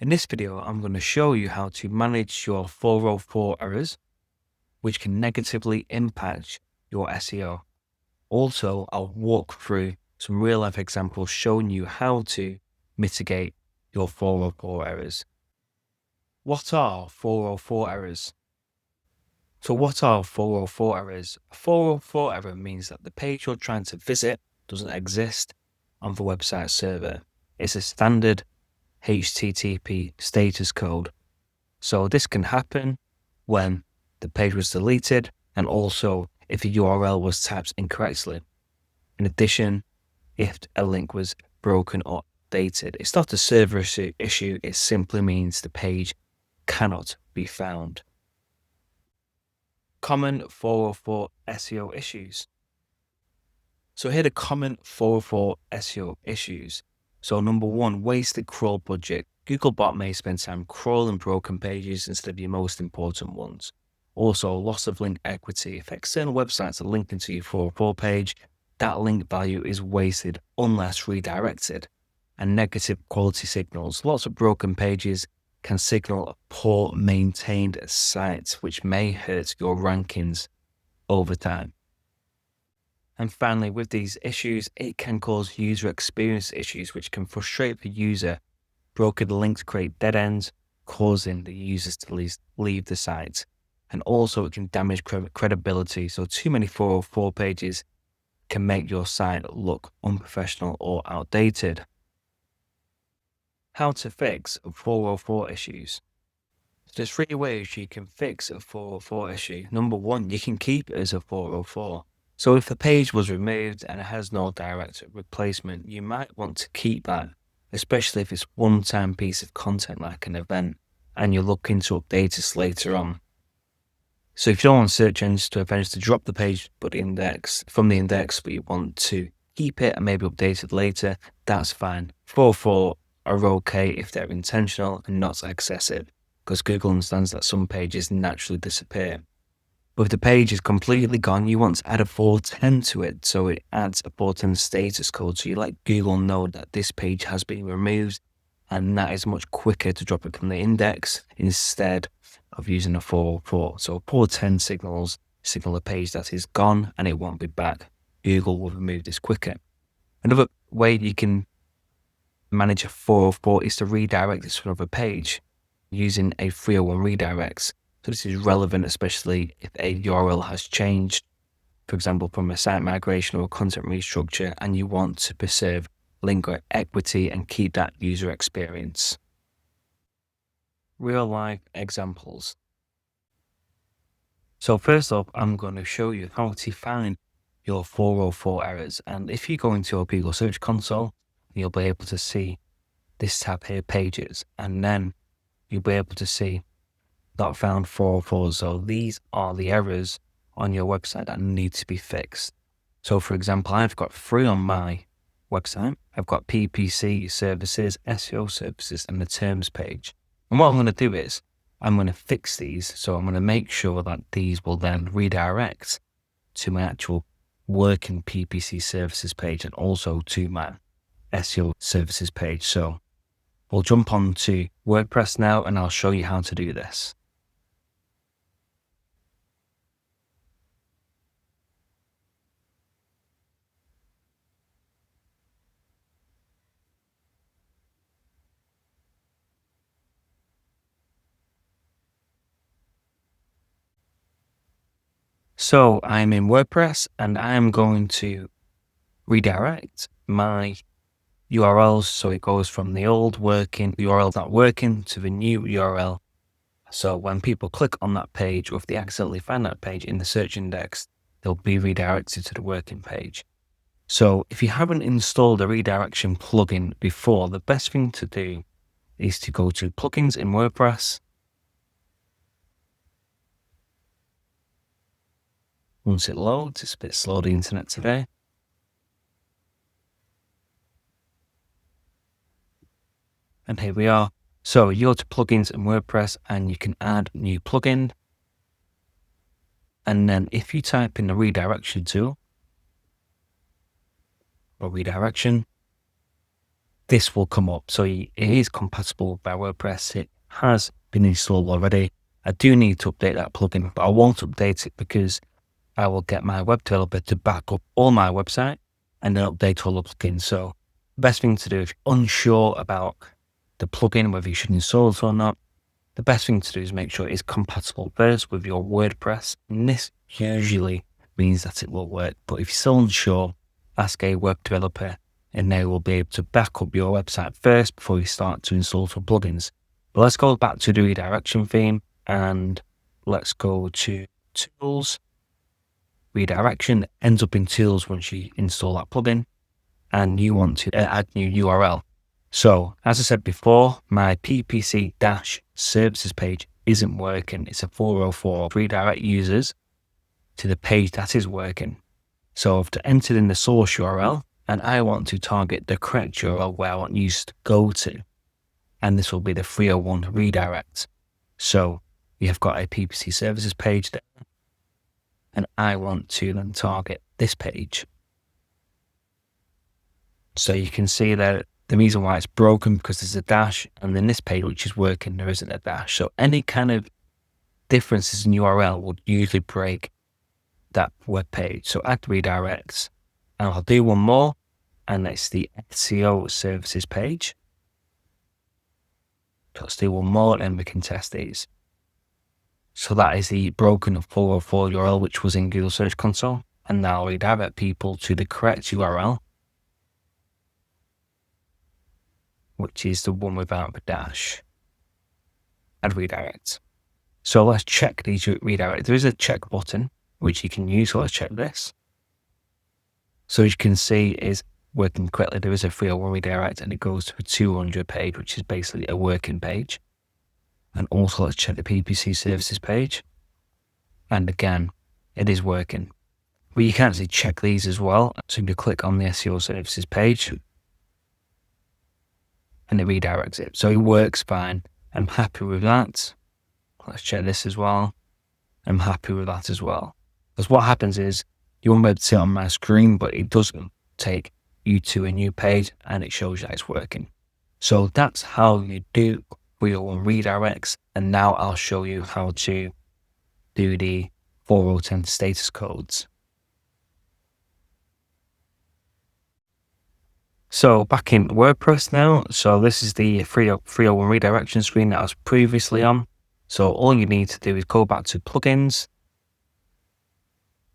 In this video, I'm going to show you how to manage your 404 errors, which can negatively impact your SEO. Also, I'll walk through some real life examples showing you how to mitigate your 404 errors. What are 404 errors? So what are 404 errors? A 404 error means that the page you're trying to visit doesn't exist on the website server. It's a standard HTTP status code. So this can happen when the page was deleted and also if a URL was typed incorrectly. In addition, if a link was broken or updated. It's not a server issue, it simply means the page cannot be found. Common 404 SEO issues. So here are the common 404 SEO issues. So number one, wasted crawl budget. Googlebot may spend time crawling broken pages instead of your most important ones. Also, loss of link equity. If external websites are linking to your 404 page, that link value is wasted unless redirected. And negative quality signals. Lots of broken pages can signal a poor maintained site, which may hurt your rankings over time. And finally, with these issues, it can cause user experience issues, which can frustrate the user. Broken links create dead ends, causing the users to leave the site. And also it can damage credibility. So too many 404 pages can make your site look unprofessional or outdated. How to fix 404 issues. So there's 3 ways you can fix a 404 issue. Number one, you can keep it as a 404. So if the page was removed and it has no direct replacement, you might want to keep that, especially if it's one-time piece of content like an event and you're looking to update this later on. So if you don't want search engines to eventually drop the page from the index, but you want to keep it and maybe update it later, that's fine. 404 are okay if they're intentional and not excessive, because Google understands that some pages naturally disappear. But if the page is completely gone, you want to add a 410 to it, so it adds a 410 status code, so you let Google know that this page has been removed, and that is much quicker to drop it from the index instead of using a 404. So 410 signal a page that is gone and it won't be back. Google will remove this quicker. Another way you can manage a 404 is to redirect this to another page using a 301 redirects. So this is relevant, especially if a URL has changed, for example, from a site migration or a content restructure, and you want to preserve link equity and keep that user experience. Real life examples. So first off, I'm going to show you how to find your 404 errors. And if you go into your Google Search Console, you'll be able to see this tab here, pages, and then you'll be able to see not found 404. So these are the errors on your website that need to be fixed. So for example, I've got 3 on my website. I've got PPC services, SEO services, and the terms page. And what I'm going to do is I'm going to fix these. So I'm going to make sure that these will then redirect to my actual working PPC services page and also to my SEO services page. So we'll jump on to WordPress now and I'll show you how to do this. So I'm in WordPress and I'm going to redirect my URLs. So it goes from the old working URL not working to the new URL. So when people click on that page, or if they accidentally find that page in the search index, they'll be redirected to the working page. So if you haven't installed a redirection plugin before, the best thing to do is to go to plugins in WordPress. Once it loads, it's a bit slow, the internet today. And here we are. So you go to plugins in WordPress and you can add new plugin. And then if you type in the redirection tool or redirection, this will come up. So it is compatible with my WordPress. It has been installed already. I do need to update that plugin, but I won't update it because I will get my web developer to back up all my website and then update all the plugins. So the best thing to do if you're unsure about the plugin, whether you should install it or not, the best thing to do is make sure it's compatible first with your WordPress. And this usually means that it will work. But if you're still unsure, ask a web developer and they will be able to back up your website first before you start to install some plugins. But let's go back to the redirection theme and let's go to tools. Redirection ends up in tools once you install that plugin and you want to add new URL. So as I said before, my PPC-services page isn't working. It's a 404 redirect users to the page that is working. So I've entered in the source URL and I want to target the correct URL where I want users to go to. And this will be the 301 redirect. So we have got a PPC services page there. And I want to then target this page. So you can see that the reason why it's broken because there's a dash, and then this page which is working, there isn't a dash. So any kind of differences in URL would usually break that web page. So add redirects, and I'll do one more, and it's the SEO services page. So let's do one more and we can test these. So that is the broken 404 URL which was in Google Search Console, and now I'll redirect people to the correct URL, which is the one without the dash. Add redirect. So let's check these redirects. There is a check button which you can use. So let's check this. So as you can see, it is working correctly. There is a 301 redirect and it goes to a 200 page, which is basically a working page. And also let's check the PPC services page. And again, it is working. But you can actually check these as well. So you can click on the SEO services page and it redirects it. So it works fine. I'm happy with that. Let's check this as well. I'm happy with that as well. Because what happens is you won't be able to see it on my screen, but it does take you to a new page and it shows you that it's working. So that's how you do 301 redirects. And now I'll show you how to do the 4010 status codes. So back in WordPress now. So this is the 301 redirection screen that I was previously on. So all you need to do is go back to plugins,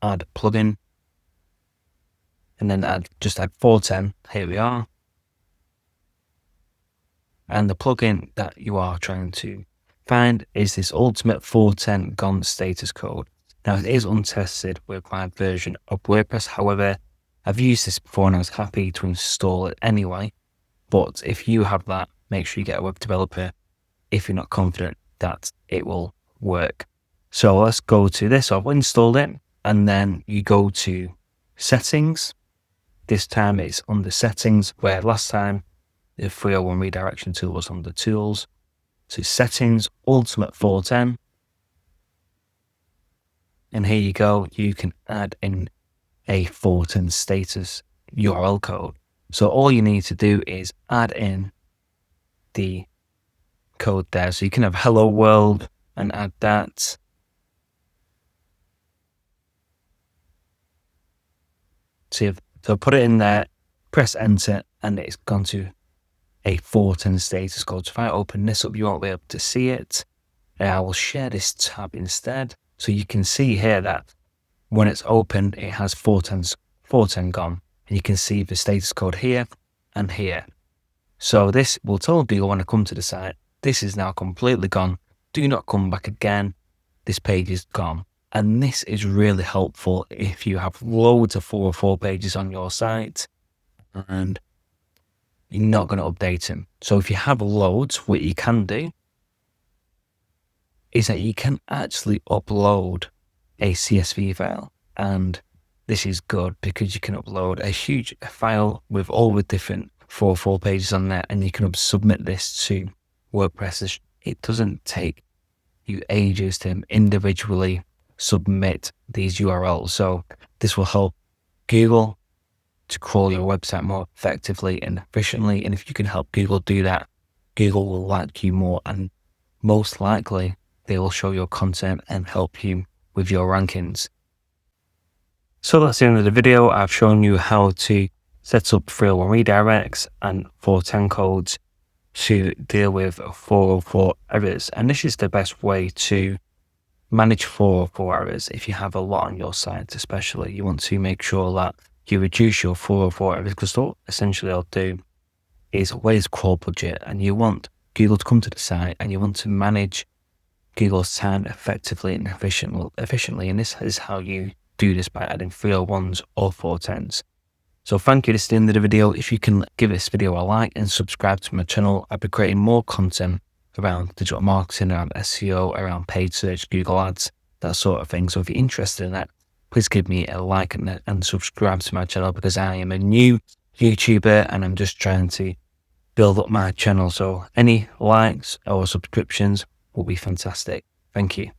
add plugin, and then just add 410. Here we are. And the plugin that you are trying to find is this Ultimate 410 Gone status code. Now it is untested with my version of WordPress. However, I've used this before and I was happy to install it anyway. But if you have that, make sure you get a web developer if you're not confident that it will work. So let's go to this. I've installed it, and then you go to settings. This time it's under settings, where last time the 301 redirection tool was under tools. So settings, Ultimate 410. And here you go. You can add in a 410 status URL code. So all you need to do is add in the code there. So you can have hello world and add that. So put it in there, press enter, and it's gone to a 410 status code. So if I open this up, you won't be able to see it. I will share this tab instead. So you can see here that when it's opened, it has 410 gone. And you can see the status code here and here. So this will tell people when I come to the site, this is now completely gone. Do not come back again. This page is gone. And this is really helpful if you have loads of 404 pages on your site and you're not going to update them. So if you have loads, what you can do is that you can actually upload a CSV file. And this is good because you can upload a huge file with all the different 404 pages on there, and you can submit this to WordPress. It doesn't take you ages to individually submit these URLs. So this will help Google to crawl your website more effectively and efficiently. And if you can help Google do that, Google will like you more, and most likely they will show your content and help you with your rankings. So that's the end of the video. I've shown you how to set up 301 redirects and 410 codes to deal with 404 errors. And this is the best way to manage 404 errors. If you have a lot on your site, especially, you want to make sure that you reduce your 404 errors, because what essentially they'll do is waste crawl budget, and you want Google to come to the site and you want to manage Google's time effectively and efficiently. And this is how you do this, by adding 301s or 410s. So thank you. This is the end of the video. If you can give this video a like and subscribe to my channel, I'll be creating more content around digital marketing, around SEO, around paid search, Google ads, that sort of thing. So if you're interested in that, please give me a like and subscribe to my channel, because I am a new YouTuber and I'm just trying to build up my channel. So any likes or subscriptions will be fantastic. Thank you.